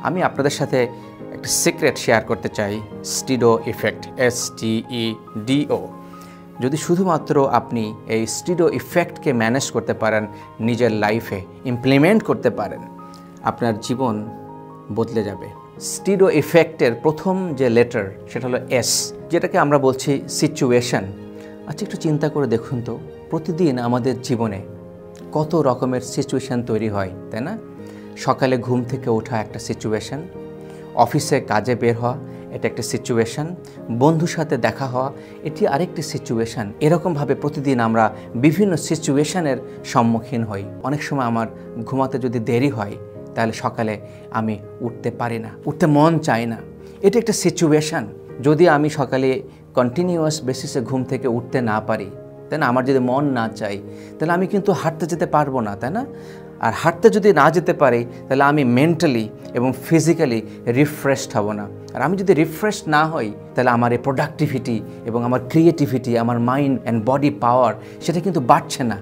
আমি আপনাদের সাথে একটা সিক্রেট শেয়ার করতে চাই, স্টিডো ইফেক্ট, STEDO। যদি শুধুমাত্র আপনি এই স্টিডো ইফেক্টকে ম্যানেজ করতে পারেন, নিজের লাইফে ইমপ্লিমেন্ট করতে পারেন, আপনার জীবন বদলে যাবে। স্টিডো ইফেক্টের প্রথম যে লেটার সেটা হলো S, যেটাকে আমরা বলছি সিচুয়েশন। আচ্ছা, একটু চিন্তা করে দেখুন তো, প্রতিদিন আমাদের জীবনে কত রকমের সিচুয়েশান তৈরি হয়, তাই না? সকালে ঘুম থেকে ওঠা একটা সিচুয়েশান, অফিসে কাজে বের হওয়া এটা একটা সিচুয়েশান, বন্ধুর সাথে দেখা হওয়া এটি আরেকটি সিচুয়েশান। এরকমভাবে প্রতিদিন আমরা বিভিন্ন সিচুয়েশানের সম্মুখীন হই। অনেক সময় আমার ঘুমাতে যদি দেরি হয়, তাহলে সকালে আমি উঠতে পারি না, উঠতে মন চায় না, এটা একটা সিচুয়েশান। যদি আমি সকালে কন্টিনিউয়াস বেসিসে ঘুম থেকে উঠতে না পারি, তাই না, আমার যদি মন না চাই, তাহলে আমি কিন্তু হাঁটতে যেতে পারবো না, তাই না? আর হাঁটতে যদি না যেতে পারি, তাহলে আমি মেন্টালি এবং ফিজিক্যালি রিফ্রেশড হব না। আর আমি যদি রিফ্রেশ না হই, তাহলে আমার এই প্রোডাক্টিভিটি এবং আমার ক্রিয়েটিভিটি, আমার মাইন্ড অ্যান্ড বডি পাওয়ার সেটা কিন্তু বাড়ছে না।